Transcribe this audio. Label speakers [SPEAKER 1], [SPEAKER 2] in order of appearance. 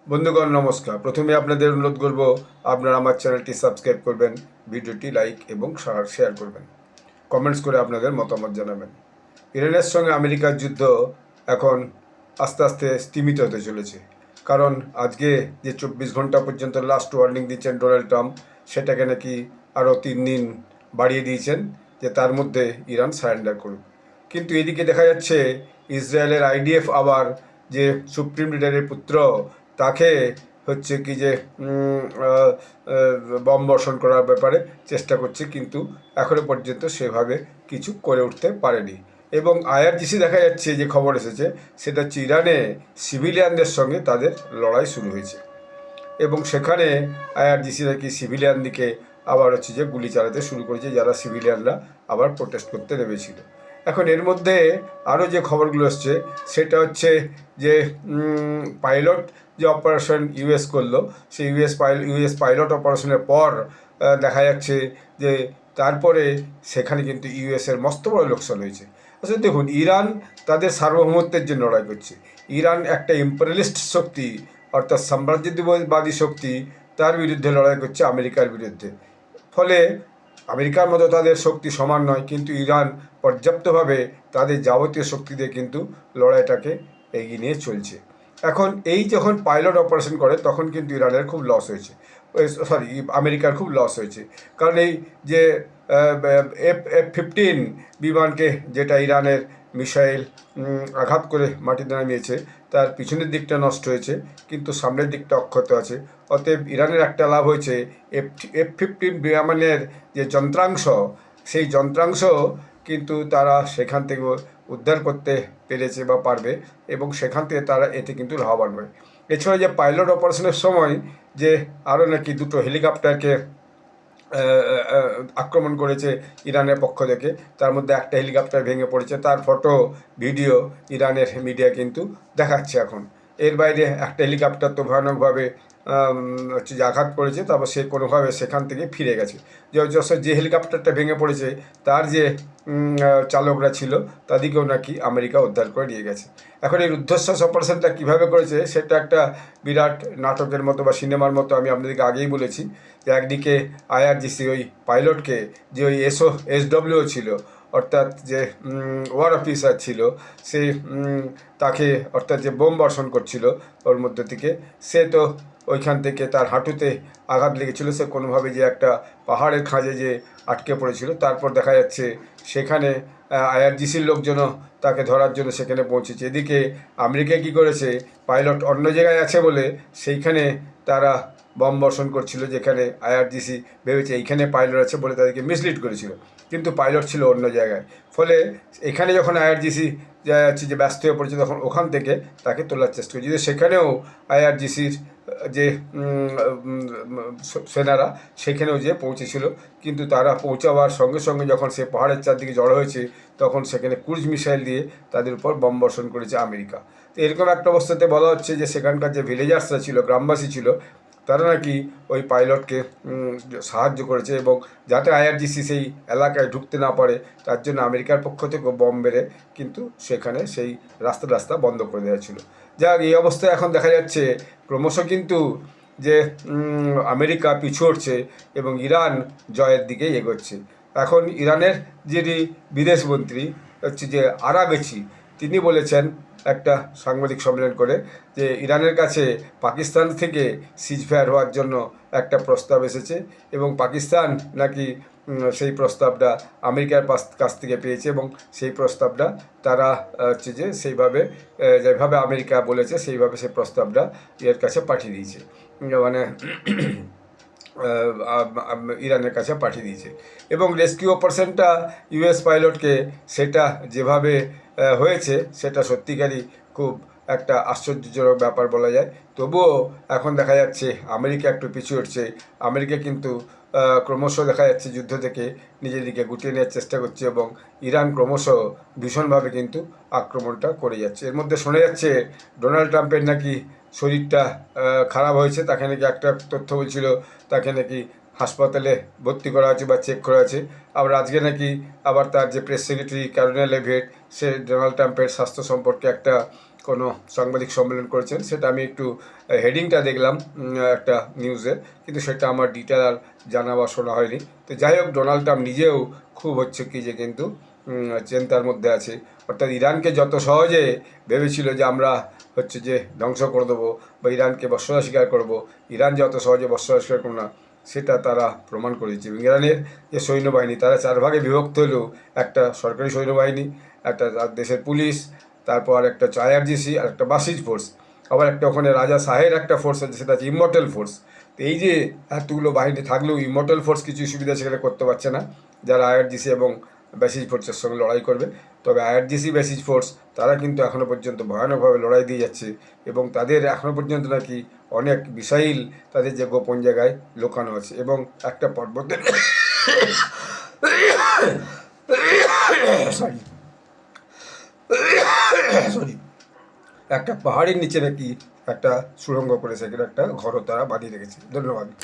[SPEAKER 1] বন্ধুগণ নমস্কার। প্রথমে আপনাদের অনুরোধ করব আপনারা আমার চ্যানেলটি সাবস্ক্রাইব করবেন, ভিডিওটি লাইক এবং শেয়ার করবেন, কমেন্টস করে আপনাদের মতামত জানাবেন। ইরানের সঙ্গে আমেরিকার যুদ্ধ এখন আস্তে আস্তে স্তীমিত হতে চলেছে, কারণ আজকে যে 24 ঘন্টা পর্যন্ত লাস্ট ওয়ার্নিং দিচ্ছেন ডোনাল্ড ট্রাম্প, সেটাকে নাকি আরও 3 দিন বাড়িয়ে দিয়েছেন যে তার মধ্যে ইরান সারেন্ডার করুক। কিন্তু এদিকে দেখা যাচ্ছে ইসরায়েলের আইডিএফ আবার যে সুপ্রিম লিডারের পুত্র তাকে হচ্ছে কি যে বম বর্ষণ করার ব্যাপারে চেষ্টা করছে, কিন্তু এখনো পর্যন্ত সেভাবে কিছু করে উঠতে পারেনি। এবং আইআরজিসি দেখা যাচ্ছে যে খবর এসেছে সেটা হচ্ছে ইরানে সিভিলিয়ানদের সঙ্গে তাদের লড়াই শুরু হয়েছে এবং সেখানে আইআরজিসি নাকি সিভিলিয়ান দিকে আবার হচ্ছে যে গুলি চালাতে শুরু করেছে, যারা সিভিলিয়ানরা আবার প্রোটেস্ট করতে নেমেছিল। এখন এর মধ্যে আরও যে খবরগুলো এসছে সেটা হচ্ছে যে পাইলট যে অপারেশন ইউএস করলো, সেই ইউএস পাইলট অপারেশনের পর দেখা যাচ্ছে যে তারপরে সেখানে কিন্তু ইউএসের মস্ত বড় লোকসান হয়েছে। আচ্ছা দেখুন, ইরান তাদের সার্বভৌমত্বের জন্য লড়াই করছে। ইরান একটা ইম্পেরিয়ালিস্ট শক্তি, অর্থাৎ সাম্রাজ্যবাদী শক্তি, তার বিরুদ্ধে লড়াই করছে আমেরিকার বিরুদ্ধে। ফলে আমেরিকার মতো তাদের শক্তি সমান নয়, কিন্তু ইরান পর্যাপ্তভাবে তাদের যাবতীয় শক্তি দিয়ে কিন্তু লড়াইটাকে এগিয়ে নিয়ে চলছে। এখন এই যখন পাইলট অপারেশন করে তখন কিন্তু ইরানের খুব লস হয়েছে, আমেরিকার খুব লস হয়েছে। কারণ এই যে F-15 বিমানকে, যেটা ইরানের মিসাইল আঘাত করে মাটিতে নামিয়েছে, তার পিছনের দিকটা নষ্ট হয়েছে কিন্তু সামনের দিকটা অক্ষত আছে। অতএব ইরানের একটা লাভ হয়েছে, F-15 বিমানের যে যন্ত্রাংশ, সেই যন্ত্রাংশ কিন্তু তারা সেখান থেকে উদ্ধার করতে পেরেছে বা পারবে, এবং সেখান থেকে তারা এতে কিন্তু লাভবান হয়। এছাড়া যে পাইলট অপারেশনের সময় যে আরও নাকি 2টো হেলিকপ্টারকে আক্রমণ করেছে ইরানের পক্ষ থেকে, তার মধ্যে একটা হেলিকপ্টার ভেঙে পড়েছে, তার ফটো ভিডিও ইরানের মিডিয়া কিন্তু দেখাচ্ছে এখন। এর বাইরে একটা হেলিকপ্টার তো ভয়ানকভাবে হচ্ছে যে আঘাত করেছে, তারপর সে কোনোভাবে সেখান থেকে ফিরে গেছে। যে হেলিকপ্টারটা ভেঙে পড়েছে তার যে চালকরা ছিল তাদেরকেও নাকি আমেরিকা উদ্ধার করে নিয়ে গেছে। এখন এই রুদ্ধশ্বাস অপারেশনটা কীভাবে করেছে সেটা একটা বিরাট নাটকের মতো বা সিনেমার মতো। আমি আপনাদেরকে আগেই বলেছি যে একদিকে আইআরজিসি ওই পাইলটকে, যে ওই এসডব্লিউ ছিল, অর্থাৎ যে ওয়ার অফিসার ছিল, সে তাকে, অর্থাৎ যে বোম বর্ষণ করছিল ওর মধ্যে থেকে, সে তো ওইখান থেকে তার হাঁটুতে আঘাত লেগেছিল, সে কোনোভাবে যে একটা পাহাড়ের খাঁজে যে আটকে পড়েছিল। তারপর দেখা যাচ্ছে সেখানে আইআরজিসির লোকজনও তাকে ধরার জন্য সেখানে পৌঁছেছে। এদিকে আমেরিকা কী করেছে, পাইলট অন্য জায়গায় আছে বলে সেইখানে তারা বম বর্ষণ করছিল, যেখানে আইআরজিসি ভেবেছে এইখানে পাইলট আছে বলে তাদেরকে মিসলিড করেছিল, কিন্তু পাইলট ছিল অন্য জায়গায়। ফলে এখানে যখন আইআরজিসি যে ব্যস্ত হয়ে পড়েছে, তখন ওখান থেকে তাকে তোলার চেষ্টা করেছে। যদি সেখানেও আইআরজিসির যে সেনারা সেখানেও যে পৌঁছেছিল, কিন্তু তারা পৌঁছাবার সঙ্গে সঙ্গে যখন সে পাহাড়ের চারদিকে জড়ো হয়েছে, তখন সেখানে ক্রুজ মিসাইল দিয়ে তাদের উপর বম বর্ষণ করেছে আমেরিকা। তো এরকম একটা অবস্থাতে বলা হচ্ছে যে সেখানকার যে ভিলেজার্সরা ছিল, গ্রামবাসী ছিল, তারা নাকি ওই পাইলটকে সাহায্য করেছে, এবং যাতে আইআরজিসি সেই এলাকায় ঢুকতে না পারে তার জন্য আমেরিকার পক্ষ থেকে বম মেরে কিন্তু সেখানে সেই রাস্তা বন্ধ করে দেওয়া ছিল। যাক, এই অবস্থায় এখন দেখা যাচ্ছে ক্রমশ কিন্তু যে আমেরিকা পিছু হটছে এবং ইরান জয়ের দিকেই এগোচ্ছে। এখন ইরানের যিনি বিদেশমন্ত্রী হচ্ছে যে আরাগচি, তিনি বলেছেন একটা সাংবাদিক সম্মেলন করে যে ইরানের কাছে পাকিস্তান থেকে সিজফায়ার হওয়ার জন্য একটা প্রস্তাব এসেছে, এবং পাকিস্তান নাকি সেই প্রস্তাবটা আমেরিকার কাছ থেকে পেয়েছে, এবং সেই প্রস্তাবটা তারা হচ্ছে যে সেইভাবে যেভাবে আমেরিকা বলেছে সেইভাবে সেই প্রস্তাবটা এর কাছে পাঠিয়ে দিয়েছে, মানে ইরানের কাছে পাঠিয়ে দিয়েছে। এবং রেস্কিউ অপারেশনটা ইউএস পাইলটকে, সেটা যেভাবে হয়েছে সেটা সত্যিকারই খুব একটা আশ্চর্যজনক ব্যাপার বলা যায়। তবুও এখন দেখা যাচ্ছে আমেরিকা একটু পিছু হটছে। আমেরিকা কিন্তু ক্রমশ দেখা যাচ্ছে যুদ্ধ থেকে নিজের দিকে গুটিয়ে নেওয়ার চেষ্টা করছে, এবং ইরান ক্রমশ ভীষণভাবে কিন্তু আক্রমণটা করে যাচ্ছে। এর মধ্যে শোনা যাচ্ছে ডোনাল্ড ট্রাম্পের নাকি শরীরটা খারাপ হয়েছে, তাকে নাকি একটা তথ্য বলছিল তাকে নাকি হাসপাতালে ভর্তি করা আছে বা চেক করা আছে। আবার আজকে নাকি আবার তার যে প্রেস সেক্রেটারি ক্যারোলিনা লেভিট, সে ডোনাল্ড ট্রাম্পের স্বাস্থ্য সম্পর্কে একটা কোনো সাংবাদিক সম্মেলন করেছেন, সেটা আমি একটু হেডিংটা দেখলাম একটা নিউজে, কিন্তু সেটা আমার ডিটেল আর জানা বা শোনা হয়নি। তো যাই হোক, ডোনাল্ড ট্রাম্প নিজেও খুব হচ্ছে কি যে কিন্তু চিন্তার মধ্যে আছে। অর্থাৎ ইরানকে যত সহজে ভেবেছিল যে আমরা হচ্ছে যে ধ্বংস করে দেবো বা ইরানকে বর্ষতা স্বীকার করবো, ইরান যত সহজে বর্ষতা স্বীকার করবো না, সেটা তারা প্রমাণ করেছে। এবং ইরানের যে সৈন্যবাহিনী, তারা 4 ভাগে বিভক্ত হলেও একটা সরকারি সৈন্যবাহিনী, একটা তার দেশের পুলিশ, তারপর একটা হচ্ছে আইআরজিসি, আর একটা বাসিজ ফোর্স, আবার একটা ওখানে রাজা শাহের একটা ফোর্স আছে, সেটা হচ্ছে ইমর্টাল ফোর্স। তো এই যে এতগুলো বাহিনী থাকলেও ইমর্টাল ফোর্স কিছু সুবিধা সেখানে করতে পারছে না, যারা আইআরজিসি এবং বেসিজ ফোর্সের সঙ্গে লড়াই করবে। তবে আইআরজিসি বেসিজ ফোর্স তারা কিন্তু এখনও পর্যন্ত ভয়ানকভাবে লড়াই দিয়ে যাচ্ছে, এবং তাদের এখনও পর্যন্ত নাকি অনেক মিসাইল তাদের যে গোপন জায়গায় লুকানো আছে, এবং একটা পর্বতের সরি সরি একটা পাহাড়ের নিচে নাকি একটা সুড়ঙ্গ করে সেখানে একটা ঘরও তারা বানিয়ে রেখেছে। ধন্যবাদ।